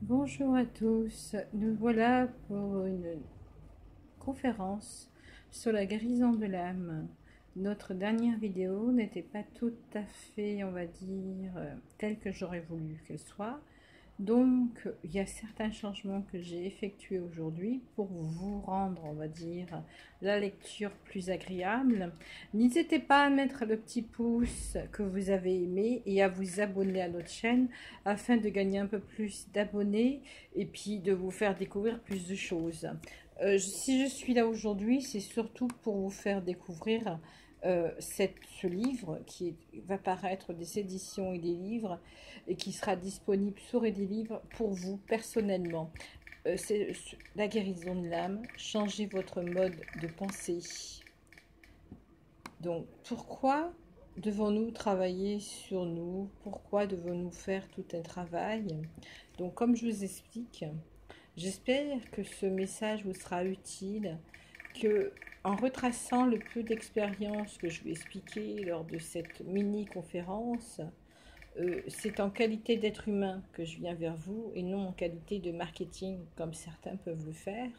Bonjour à tous, nous voilà pour une conférence sur la guérison de l'âme. Notre dernière vidéo n'était pas tout à fait, on va dire, telle que j'aurais voulu qu'elle soit. Donc, il y a certains changements que j'ai effectués aujourd'hui pour vous rendre, on va dire, la lecture plus agréable. N'hésitez pas à mettre le petit pouce que vous avez aimé et à vous abonner à notre chaîne afin de gagner un peu plus d'abonnés et puis de vous faire découvrir plus de choses. Si je suis là aujourd'hui, c'est surtout pour vous faire découvrir ce livre qui va paraître des éditions et des livres et qui sera disponible sur et des livres pour vous personnellement. C'est la guérison de l'âme, changez votre mode de pensée. Donc pourquoi devons-nous travailler sur nous? Pourquoi devons-nous faire tout un travail? Donc comme je vous explique, j'espère que ce message vous sera utile, que en retraçant le peu d'expérience que je vais expliquer lors de cette mini-conférence, c'est en qualité d'être humain que je viens vers vous et non en qualité de marketing comme certains peuvent le faire.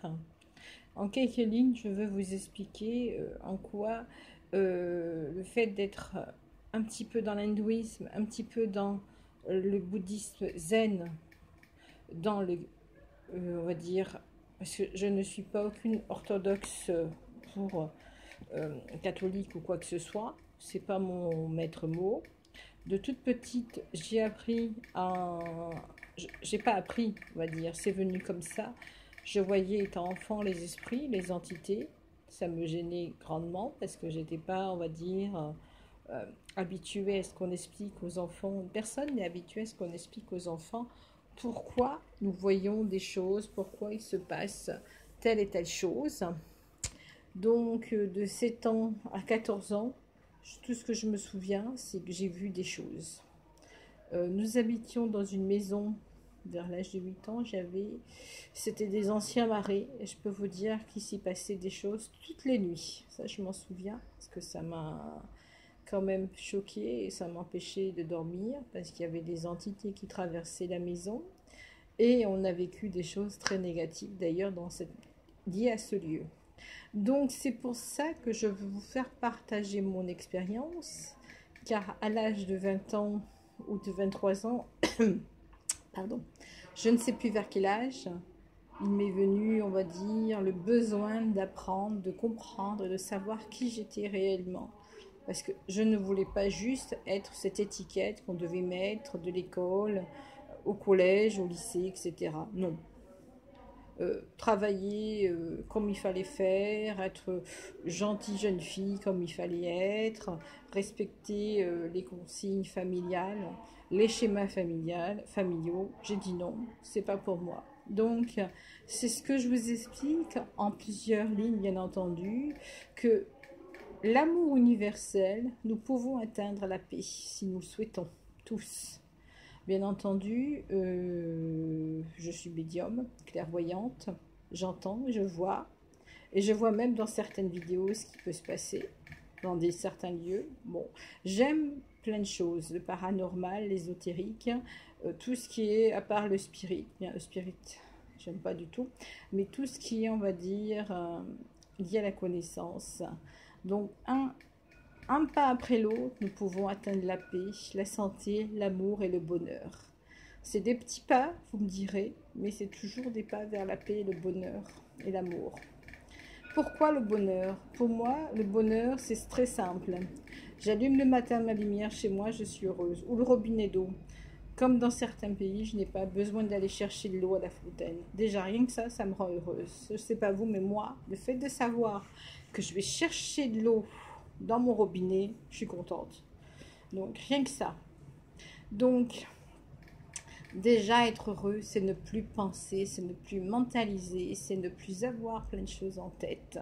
En quelques lignes, je veux vous expliquer en quoi le fait d'être un petit peu dans l'hindouisme, un petit peu dans le bouddhisme zen, dans le, on va dire, parce que je ne suis pas aucune orthodoxe pour catholique ou quoi que ce soit, c'est pas mon maître mot. De toute petite, j'ai appris à... J'ai pas appris, on va dire, c'est venu comme ça. Je voyais, étant enfant, les esprits, les entités. Ça me gênait grandement parce que j'étais pas, on va dire, habituée à ce qu'on explique aux enfants. Personne n'est habitué à ce qu'on explique aux enfants pourquoi nous voyons des choses, pourquoi il se passe telle et telle chose. Donc, de 7 ans à 14 ans, tout ce que je me souviens, c'est que j'ai vu des choses. Nous habitions dans une maison vers l'âge de 8 ans. C'était des anciens marais. Et je peux vous dire qu'il s'y passait des choses toutes les nuits. Ça, je m'en souviens parce que ça m'a quand même choquée et ça m'empêchait de dormir parce qu'il y avait des entités qui traversaient la maison. Et on a vécu des choses très négatives d'ailleurs liées à ce lieu. Donc c'est pour ça que je veux vous faire partager mon expérience, car à l'âge de 20 ans ou de 23 ans, pardon, je ne sais plus vers quel âge, il m'est venu, on va dire, le besoin d'apprendre, de comprendre, de savoir qui j'étais réellement. Parce que je ne voulais pas juste être cette étiquette qu'on devait mettre de l'école, au collège, au lycée, etc. Non, travailler comme il fallait faire, être gentille jeune fille comme il fallait être, respecter les consignes familiales, les schémas familiaux. J'ai dit non, c'est pas pour moi. Donc, c'est ce que je vous explique en plusieurs lignes, bien entendu, que l'amour universel, nous pouvons atteindre la paix si nous le souhaitons, tous. Bien entendu, je suis médium, clairvoyante, j'entends, et je vois même dans certaines vidéos ce qui peut se passer dans certains lieux. Bon, j'aime plein de choses, le paranormal, l'ésotérique, tout ce qui est, à part le spirit, bien le spirit, j'aime pas du tout, mais tout ce qui est, on va dire, lié à la connaissance. Donc, un pas après l'autre, nous pouvons atteindre la paix, la santé, l'amour et le bonheur. C'est des petits pas, vous me direz, mais c'est toujours des pas vers la paix, le bonheur et l'amour. Pourquoi le bonheur? Pour moi, le bonheur, c'est très simple. J'allume le matin ma lumière chez moi, je suis heureuse. Ou le robinet d'eau. Comme dans certains pays, je n'ai pas besoin d'aller chercher de l'eau à la fontaine. Déjà, rien que ça me rend heureuse. Je ne sais pas vous, mais moi, le fait de savoir que je vais chercher de l'eau dans mon robinet, je suis contente. Donc, rien que ça. Donc, déjà, être heureux, c'est ne plus penser, c'est ne plus mentaliser, c'est ne plus avoir plein de choses en tête.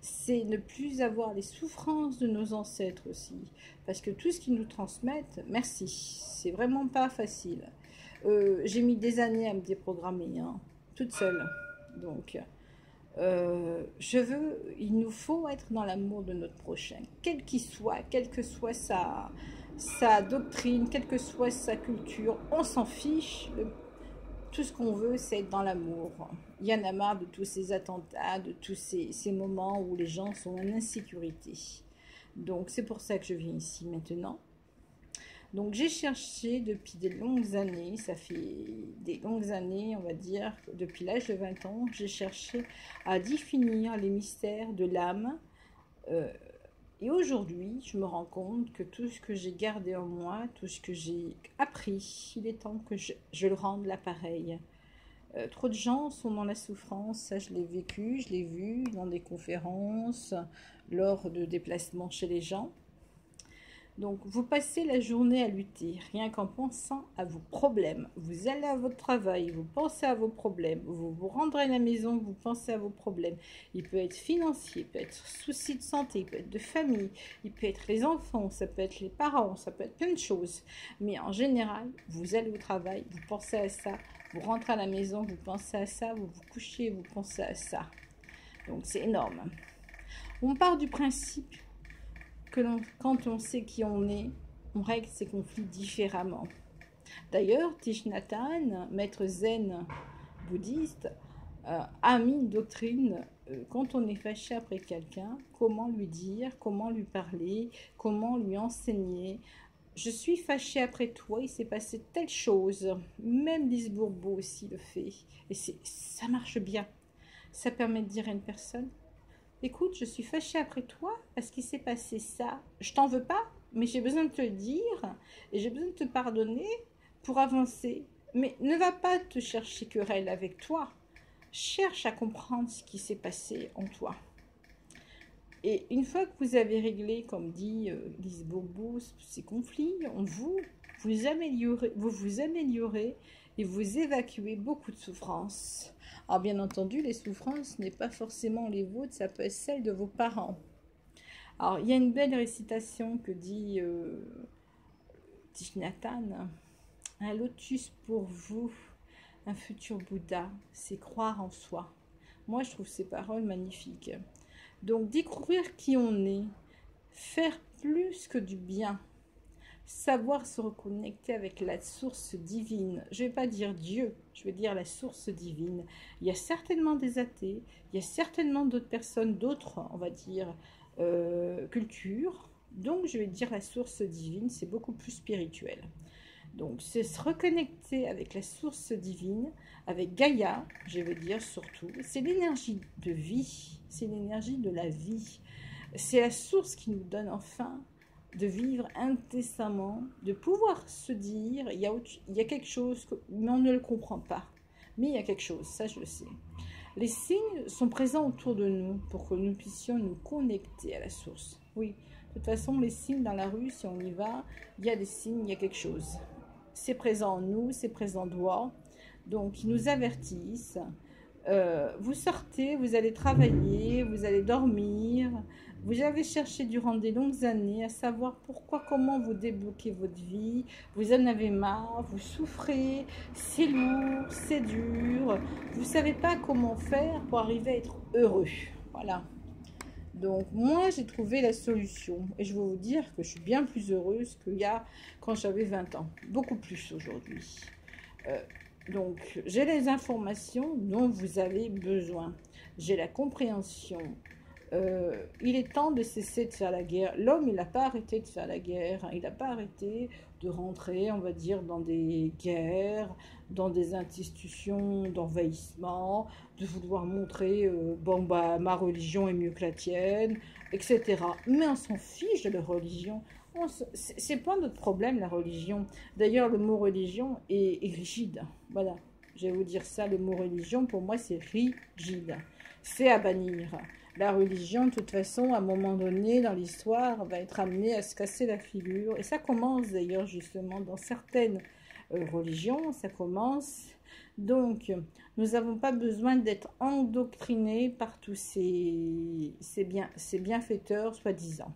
C'est ne plus avoir les souffrances de nos ancêtres aussi. Parce que tout ce qu'ils nous transmettent, merci, c'est vraiment pas facile. J'ai mis des années à me déprogrammer, hein, toute seule. Donc, il nous faut être dans l'amour de notre prochain, quel qu'il soit, quelle que soit sa doctrine, quelle que soit sa culture, on s'en fiche. Tout ce qu'on veut, c'est être dans l'amour. Il y en a marre de tous ces attentats, de tous ces moments où les gens sont en insécurité. Donc, c'est pour ça que je viens ici maintenant. Donc, j'ai cherché depuis des longues années, ça fait des longues années, on va dire, depuis l'âge de 20 ans, j'ai cherché à définir les mystères de l'âme. Et aujourd'hui, je me rends compte que tout ce que j'ai gardé en moi, tout ce que j'ai appris, il est temps que je le rende l'appareil. Trop de gens sont dans la souffrance, ça je l'ai vécu, je l'ai vu dans des conférences, lors de déplacements chez les gens. Donc, vous passez la journée à lutter, rien qu'en pensant à vos problèmes. Vous allez à votre travail, vous pensez à vos problèmes. Vous vous rendrez à la maison, vous pensez à vos problèmes. Il peut être financier, il peut être souci de santé, il peut être de famille, il peut être les enfants, ça peut être les parents, ça peut être plein de choses. Mais en général, vous allez au travail, vous pensez à ça. Vous rentrez à la maison, vous pensez à ça. Vous vous couchez, vous pensez à ça. Donc, c'est énorme. On part du principe que quand on sait qui on est, on règle ses conflits différemment. D'ailleurs, Thich Nhat Hanh, maître zen bouddhiste, a mis une doctrine, quand on est fâché après quelqu'un, comment lui dire, comment lui parler, comment lui enseigner. Je suis fâché après toi, il s'est passé telle chose. Même Lise Bourbeau aussi le fait. Et ça marche bien. Ça permet de dire à une personne: écoute, je suis fâchée après toi parce qu'il s'est passé ça. Je t'en veux pas, mais j'ai besoin de te le dire et j'ai besoin de te pardonner pour avancer. Mais ne va pas te chercher querelle avec toi. Cherche à comprendre ce qui s'est passé en toi. Et une fois que vous avez réglé, comme dit Lise Bourbeau, ces conflits en vous, vous améliorez et vous évacuez beaucoup de souffrances. Alors bien entendu, les souffrances n'est pas forcément les vôtres, ça peut être celle de vos parents. Alors il y a une belle récitation que dit Thich Nhat Hanh: un lotus pour vous, un futur Bouddha, c'est croire en soi. Moi je trouve ces paroles magnifiques. Donc découvrir qui on est, faire plus que du bien, savoir se reconnecter avec la source divine. Je ne vais pas dire Dieu, je vais dire la source divine. Il y a certainement des athées, il y a certainement d'autres personnes, d'autres, on va dire, cultures. Donc je vais dire la source divine, c'est beaucoup plus spirituel. Donc c'est se reconnecter avec la source divine, avec Gaïa, je veux dire surtout. C'est l'énergie de vie, c'est l'énergie de la vie. C'est la source qui nous donne enfin de vivre incessamment, de pouvoir se dire, il y a quelque chose, mais on ne le comprend pas. Mais il y a quelque chose, ça je le sais. Les signes sont présents autour de nous pour que nous puissions nous connecter à la source. Oui, de toute façon, les signes dans la rue, si on y va, il y a des signes, il y a quelque chose. C'est présent en nous, c'est présent en toi. Donc, ils nous avertissent. Vous sortez, vous allez travailler, vous allez dormir. Vous avez cherché durant des longues années à savoir pourquoi, comment vous débloquez votre vie. Vous en avez marre, vous souffrez, c'est lourd, c'est dur. Vous ne savez pas comment faire pour arriver à être heureux. Voilà. Donc moi j'ai trouvé la solution et je vais vous dire que je suis bien plus heureuse qu'il y a quand j'avais 20 ans, beaucoup plus aujourd'hui. Donc j'ai les informations dont vous avez besoin, j'ai la compréhension. Il est temps de cesser de faire la guerre. L'homme, il n'a pas arrêté de faire la guerre, il n'a pas arrêté de rentrer, on va dire, dans des guerres, dans des institutions d'envahissement, de vouloir montrer, bon, bah, ma religion est mieux que la tienne, etc. Mais on s'en fiche de la religion. C'est pas notre problème, la religion. D'ailleurs, le mot religion est rigide. Voilà, je vais vous dire ça, le mot religion, pour moi, c'est rigide. C'est à bannir. La religion, de toute façon, à un moment donné, dans l'histoire, va être amenée à se casser la figure. Et ça commence d'ailleurs justement dans certaines religions, ça commence. Donc, nous n'avons pas besoin d'être endoctrinés par tous ces bienfaiteurs, soi-disant.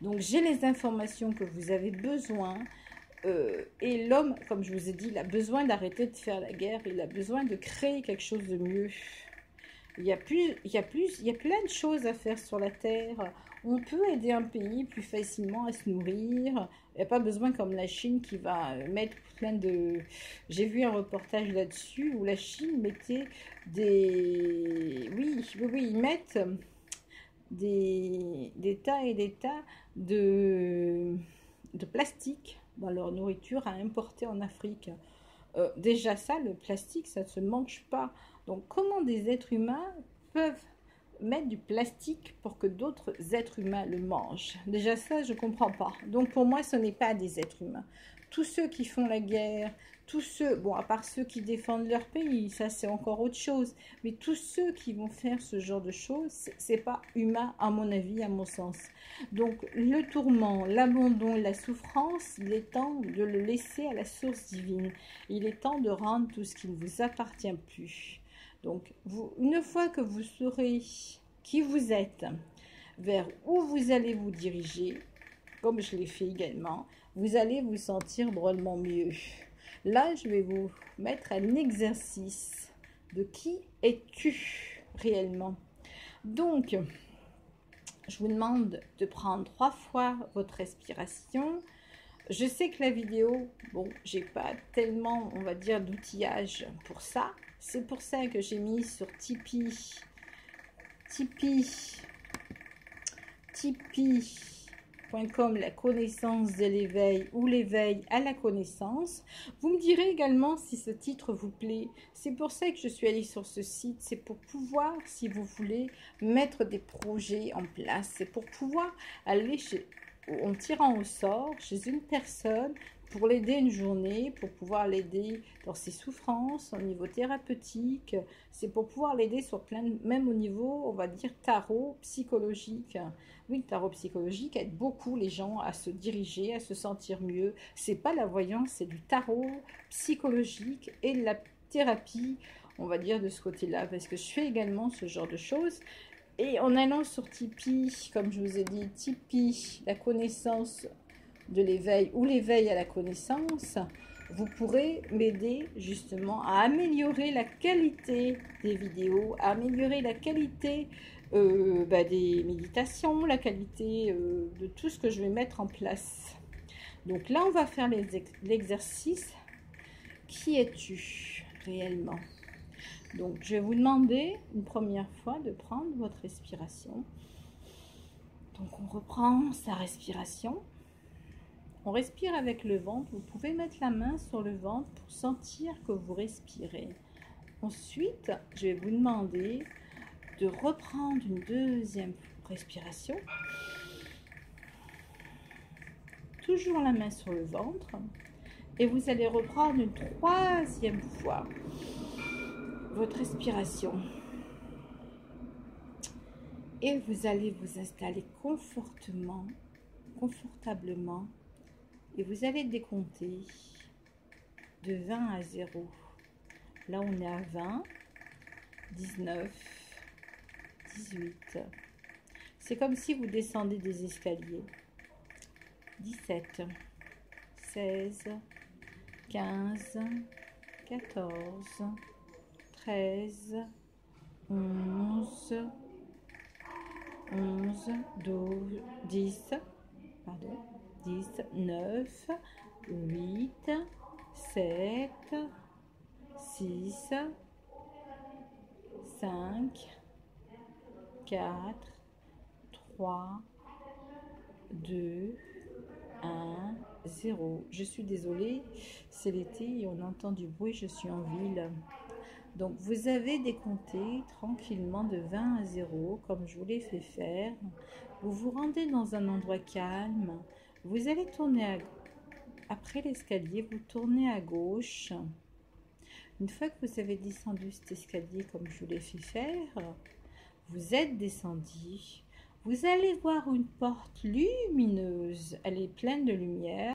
Donc, j'ai les informations que vous avez besoin. Et l'homme, comme je vous ai dit, il a besoin d'arrêter de faire la guerre. Il a besoin de créer quelque chose de mieux. Il y a plein de choses à faire sur la Terre. On peut aider un pays plus facilement à se nourrir. Il n'y a pas besoin comme la Chine qui va mettre plein de... J'ai vu un reportage là-dessus où la Chine mettait des... Oui, ils mettent des tas et des tas de plastique dans leur nourriture à importer en Afrique. Déjà ça, le plastique, ça ne se mange pas. Donc comment des êtres humains peuvent mettre du plastique pour que d'autres êtres humains le mangent? Déjà ça, je ne comprends pas. Donc pour moi, ce n'est pas des êtres humains. Tous ceux qui font la guerre, tous ceux, bon, à part ceux qui défendent leur pays, ça c'est encore autre chose, mais tous ceux qui vont faire ce genre de choses, c'est pas humain à mon avis, à mon sens. Donc le tourment, l'abandon, la souffrance, il est temps de le laisser à la source divine. Il est temps de rendre tout ce qui ne vous appartient plus. Donc une fois que vous saurez qui vous êtes, vers où vous allez vous diriger, comme je l'ai fait également, vous allez vous sentir drôlement mieux. Là, je vais vous mettre un exercice de qui es-tu réellement. Donc, je vous demande de prendre 3 fois votre respiration. Je sais que la vidéo, bon, j'ai pas tellement, on va dire, d'outillage pour ça. C'est pour ça que j'ai mis sur Tipeee la connaissance de l'éveil ou l'éveil à la connaissance. Vous me direz également si ce titre vous plaît. C'est pour ça que je suis allée sur ce site. C'est pour pouvoir, si vous voulez, mettre des projets en place. C'est pour pouvoir aller en tirant au sort chez une personne pour l'aider une journée, pour pouvoir l'aider dans ses souffrances, au niveau thérapeutique. C'est pour pouvoir l'aider sur même au niveau, on va dire, tarot psychologique. Oui, le tarot psychologique aide beaucoup les gens à se diriger, à se sentir mieux. C'est pas la voyance, c'est du tarot psychologique et de la thérapie, on va dire, de ce côté-là, parce que je fais également ce genre de choses. Et en allant sur Tipeee, comme je vous ai dit, Tipeee, la connaissance de l'éveil ou l'éveil à la connaissance, vous pourrez m'aider justement à améliorer la qualité des vidéos, à améliorer la qualité des méditations, la qualité de tout ce que je vais mettre en place. Donc là, on va faire l'exercice. Qui es-tu réellement? Donc, je vais vous demander une première fois de prendre votre respiration. Donc, on reprend sa respiration. On respire avec le ventre. Vous pouvez mettre la main sur le ventre pour sentir que vous respirez. Ensuite, je vais vous demander de reprendre une deuxième respiration. Toujours la main sur le ventre. Et vous allez reprendre une troisième fois votre respiration. Et vous allez vous installer confortablement. Et vous allez décompter de 20 à 0. Là, on est à 20, 19, 18. C'est comme si vous descendez des escaliers. 17, 16, 15, 14, 13, 11, 12, 10, 9, 8, 7, 6, 5, 4, 3, 2, 1, 0. Je suis désolée, c'est l'été et on entend du bruit, je suis en ville. Donc vous avez décompté tranquillement de 20 à 0, comme je vous l'ai fait faire. Vous vous rendez dans un endroit calme. Vous allez tourner après l'escalier, vous tournez à gauche. Une fois que vous avez descendu cet escalier comme je vous l'ai fait faire, vous êtes descendu. Vous allez voir une porte lumineuse. Elle est pleine de lumière.